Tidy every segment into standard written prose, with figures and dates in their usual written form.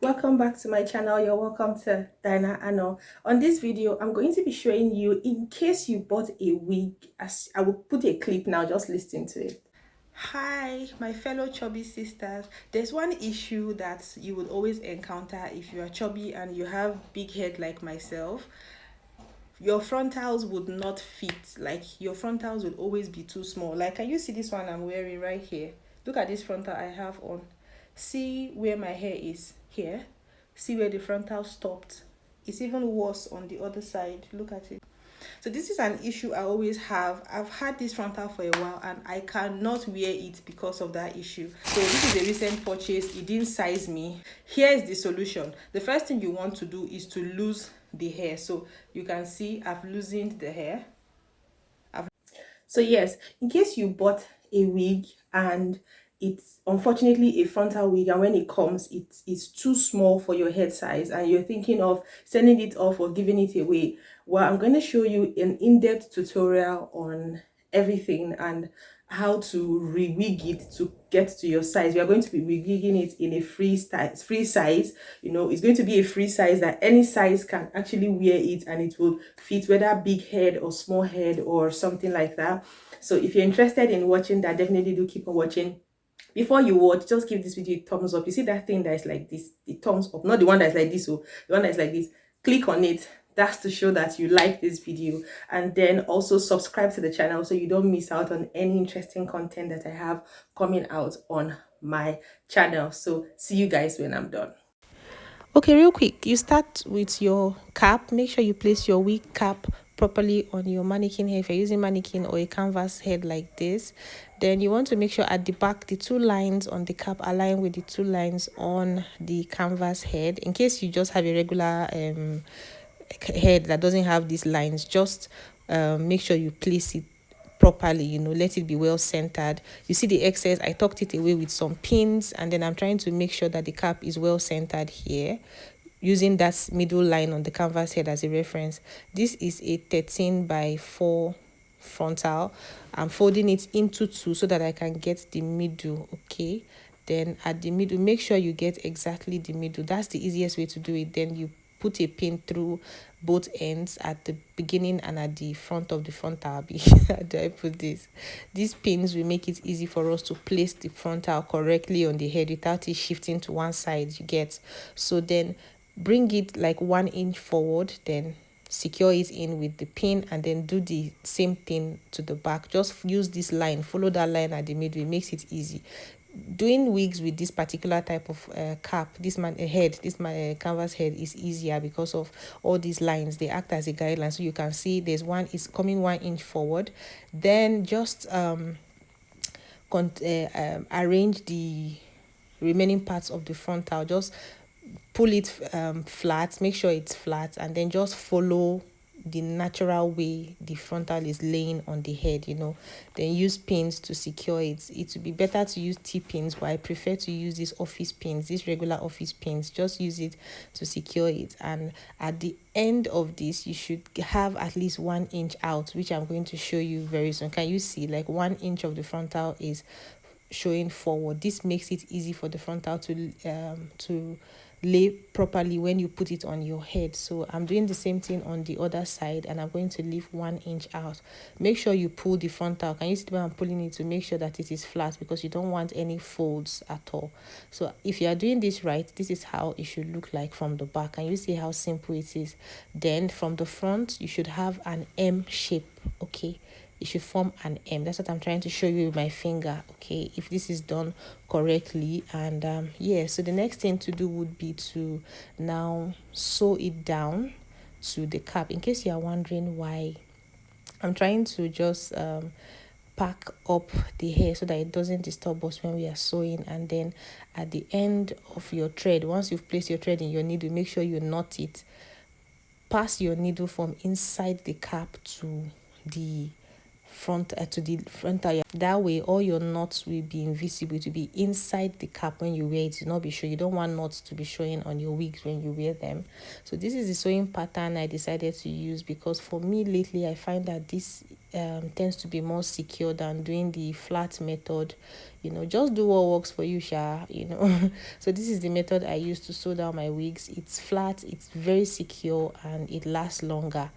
Welcome back to my channel. You're welcome to Dinah Anno. On this video, I'm going to be showing you, in case you bought a wig, as I will put a clip now, just listen to it. Hi, my fellow chubby sisters. There's one issue that you would always encounter if you are chubby and you have big head like myself. Your frontals would not fit. Like, your frontals would always be too small. Like, can you see this one I'm wearing right here? Look at this frontal I have on. See where my hair is here. See where the frontal stopped. It's even worse on the other side. Look at it. So this is an issue I always have. I've had this frontal for a while and I cannot wear it because of that issue. So this is a recent purchase. It didn't size me. Here is the solution. The first thing you want to do is to lose the hair. So you can see I've loosened the hair. So yes, in case you bought a wig and it's unfortunately a frontal wig, and when it comes it's too small for your head size and you're thinking of sending it off or giving it away, well, I'm going to show you an in-depth tutorial on everything and how to re-wig it to get to your size. We are going to be re-wigging it in a free size. You know, it's going to be a free size that any size can actually wear it and it will fit, whether big head or small head or something like that. So if you're interested in watching that, definitely do keep on watching. Before you watch, just give this video a thumbs up. You see that thing that is like this, the thumbs up, not the one that's like this, so the one that's like this. Click on it. That's to show that you like this video, and then also subscribe to the channel so you don't miss out on any interesting content that I have coming out on my channel. So see you guys when I'm done. Okay, real quick, you start with your cap. Make sure you place your wig cap properly on your mannequin hair. If you're using mannequin or a canvas head like this, then you want to make sure at the back the two lines on the cap align with the two lines on the canvas head. In case you just have a regular head that doesn't have these lines, just make sure you place it properly, you know, let it be well centered. You see the excess, I tucked it away with some pins, and then I'm trying to make sure that the cap is well centered here, using that middle line on the canvas head as a reference. This is a 13 by 4 frontal. I'm folding it into two so that I can get the middle. Okay, then at the middle, make sure you get exactly the middle. That's the easiest way to do it. Then you put a pin through both ends at the beginning and at the front of the frontal. How do I put this? These pins will make it easy for us to place the frontal correctly on the head without it shifting to one side, you get. So then bring it like 1 inch forward, then secure it in with the pin, and then do the same thing to the back. Just use this line, follow that line at the middle. It makes it easy. Doing wigs with this particular type of cap, this canvas head, is easier because of all these lines. They act as a guideline, so you can see there's one is coming 1 inch forward. Then just arrange the remaining parts of the frontal. Just pull it flat, make sure it's flat, and then just follow the natural way the frontal is laying on the head, you know. Then use pins to secure it. It would be better to use T-pins, but I prefer to use these office pins, these regular office pins. Just use it to secure it. And at the end of this, you should have at least 1 inch out, which I'm going to show you very soon. Can you see, like 1 inch of the frontal is showing forward? This makes it easy for the frontal to lay properly when you put it on your head. So I'm doing the same thing on the other side, and I'm going to leave 1 inch out. Make sure you pull the frontal. Can you see the way I'm pulling it, to make sure that it is flat, because you don't want any folds at all. So if you are doing this right, this is how it should look like from the back. And you see how simple it is. Then from the front, you should have an M shape. Okay, it should form an M. That's what I'm trying to show you with my finger. Okay, if this is done correctly. And yeah, so the next thing to do would be to now sew it down to the cap. In case you are wondering why I'm trying to just pack up the hair so that it doesn't disturb us when we are sewing. And then at the end of your thread, once you've placed your thread in your needle, make sure you knot it. Pass your needle from inside the cap to the frontal. That way all your knots will be invisible. To be inside the cap when you wear it, to not be sure. You don't want knots to be showing on your wigs when you wear them. So this is the sewing pattern I decided to use, because for me lately I find that this tends to be more secure than doing the flat method. Just do what works for you, Sha. So this is the method I use to sew down my wigs. It's flat, it's very secure, and it lasts longer.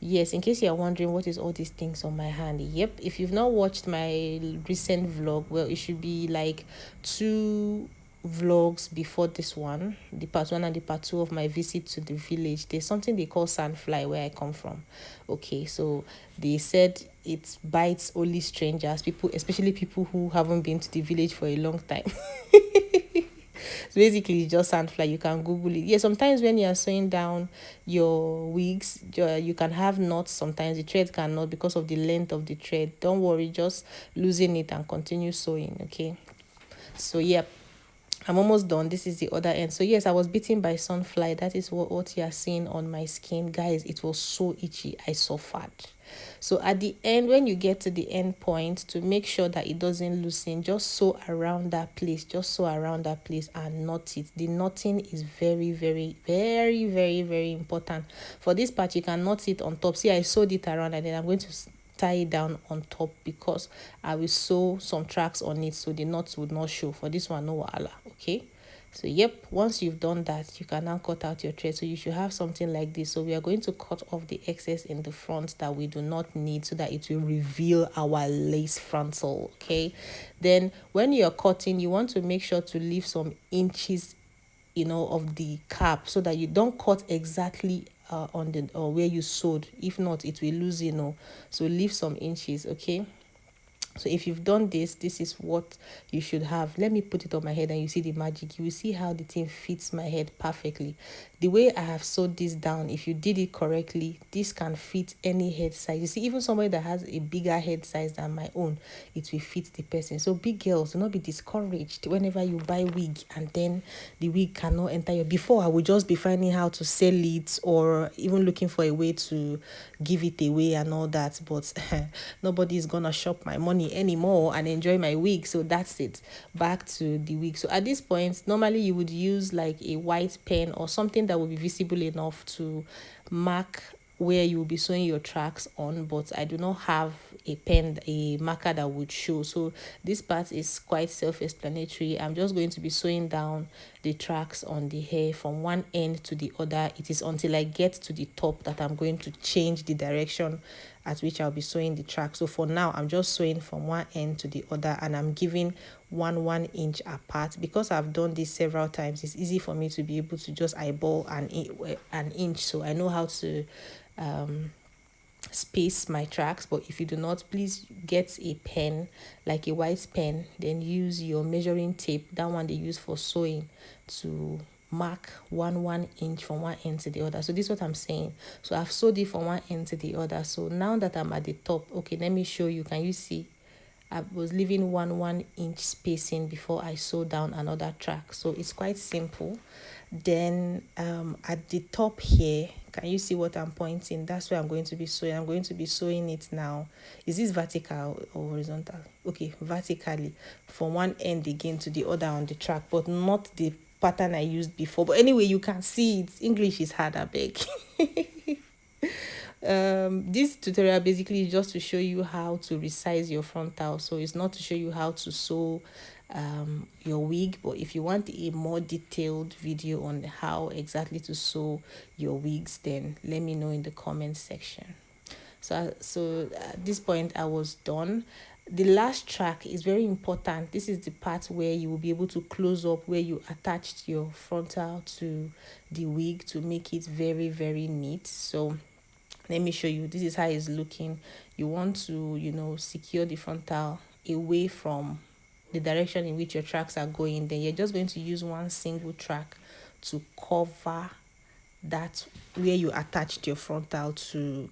Yes, in case you're wondering what is all these things on my hand. Yep, if you've not watched my recent vlog, well, it should be like two vlogs before this one, the part one and the part two of my visit to the village. There's something they call sandfly where I come from. Okay, so they said it bites only strangers, people, especially people who haven't been to the village for a long time. So basically, it's just sandfly. You can Google it. Yeah, sometimes when you are sewing down your wigs, you can have knots. Sometimes the thread cannot because of the length of the thread. Don't worry, just loosen it and continue sewing. Okay. So yeah, I'm almost done. This is the other end. So yes, I was bitten by sunfly. That is what you are seeing on my skin. Guys, it was so itchy. I suffered. So at the end, when you get to the end point, to make sure that it doesn't loosen, just sew around that place. Just sew around that place and knot it. The knotting is very, very, very, very, very important. For this part, you can knot it on top. See, I sewed it around and then I'm going to tie it down on top because I will sew some tracks on it so the knots would not show. For this one, no wahala. Okay. So yep, once you've done that, you can now cut out your thread. So you should have something like this. So we are going to cut off the excess in the front that we do not need so that it will reveal our lace frontal. Okay. Then when you're cutting, you want to make sure to leave some inches of the cap so that you don't cut exactly on the or where you sewed. If not, it will lose. So leave some inches. Okay. So if you've done this is what you should have. Let me put it on my head and you see the magic. You will see how the thing fits my head perfectly. The way I have sewed this down, if you did it correctly, this can fit any head size. You see, even somebody that has a bigger head size than my own, it will fit the person. So big girls, do not be discouraged whenever you buy wig and then the wig cannot enter your. Before, I would just be finding how to sell it or even looking for a way to give it away and all that. But nobody is gonna shop my money anymore and enjoy my wig. So that's it. Back to the wig. So at this point, normally you would use like a white pen or something that will be visible enough to mark where you will be sewing your tracks on, but I do not have a marker that would show. So this part is quite self-explanatory. I'm just going to be sewing down the tracks on the hair from one end to the other. It is until I get to the top that I'm going to change the direction at which I'll be sewing the track. So for now, I'm just sewing from one end to the other and I'm giving 1 inch apart. Because I've done this several times, it's easy for me to be able to just eyeball an inch. So I know how to space my tracks. But if you do not, please get a pen, like a white pen, then use your measuring tape, that one they use for sewing, to mark 1 inch from one end to the other. So this is what I'm saying. So I've sewed it from one end to the other. So now that I'm at the top, okay, let me show you. Can you see? I was leaving 1 inch spacing before I sew down another track. So it's quite simple. Then at the top here, can you see what I'm pointing? That's where I'm going to be sewing. I'm going to be sewing it now. Is this vertical or horizontal? Okay, vertically from one end again to the other on the track, but not the pattern I used before. But anyway, you can see it. English is hard, I beg. This tutorial basically is just to show you how to resize your frontal. So it's not to show you how to sew your wig, but if you want a more detailed video on how exactly to sew your wigs, then let me know in the comment section. So at this point I was done. The last track is very important. This is the part where you will be able to close up where you attached your frontal to the wig to make it very, very neat. So let me show you. This is how it's looking. You want to secure the frontal away from the direction in which your tracks are going. Then you're just going to use one single track to cover that where you attached your frontal to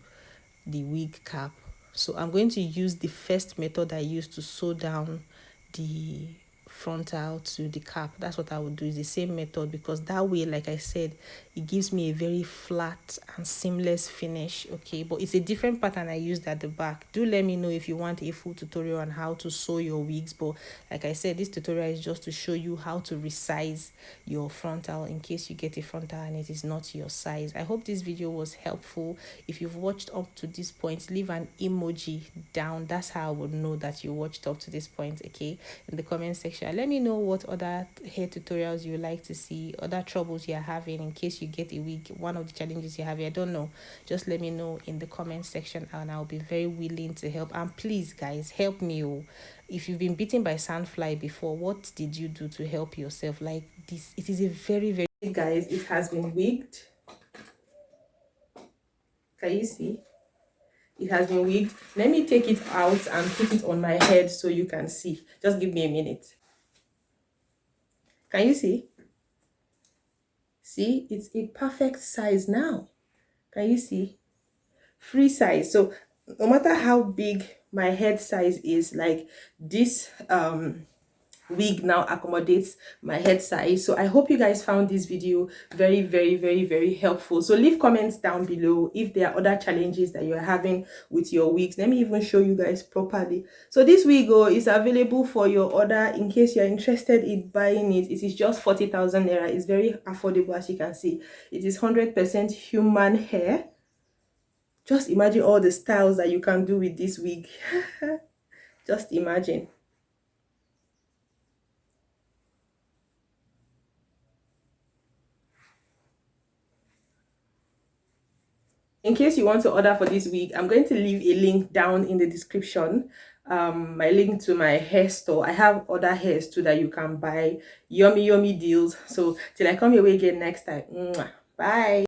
the wig cap. So I'm going to use the first method I used to sew down the frontal to the cap. That's what I would do. It's the same method, because that way, like I said, it gives me a very flat and seamless finish. Okay, but it's a different pattern I used at the back. Do let me know if you want a full tutorial on how to sew your wigs, but like I said, this tutorial is just to show you how to resize your frontal in case you get a frontal and it is not your size. I hope this video was helpful. If you've watched up to this point, leave an emoji down. That's how I would know that you watched up to this point. Okay, in the comment section, let me know what other hair tutorials you would like to see, other troubles you're having in case you get a wig, one of the challenges you have. I don't know, just let me know in the comment section and I'll be very willing to help. And please guys, help me. Oh, if you've been bitten by sandfly before, what did you do to help yourself? Like this, it is a very guys, it has been wigged. Can you see? It has been wigged. Let me take it out and put it on my head so you can see. Just give me a minute. Can you see? See, it's a perfect size now. Can you see? Free size. So no matter how big my head size is, like this wig now accommodates my head size. So I hope you guys found this video very helpful. So leave comments down below if there are other challenges that you're having with your wigs. Let me even show you guys properly. So this wig is available for your order in case you're interested in buying it. It is just 40,000 naira. It's very affordable. As you can see, it is 100% human hair. Just imagine all the styles that you can do with this wig. Just imagine. In case you want to order for this wig, I'm going to leave a link down in the description. My link to my hair store. I have other hairs too that you can buy. Yummy deals. So till I come your way again next time. Bye.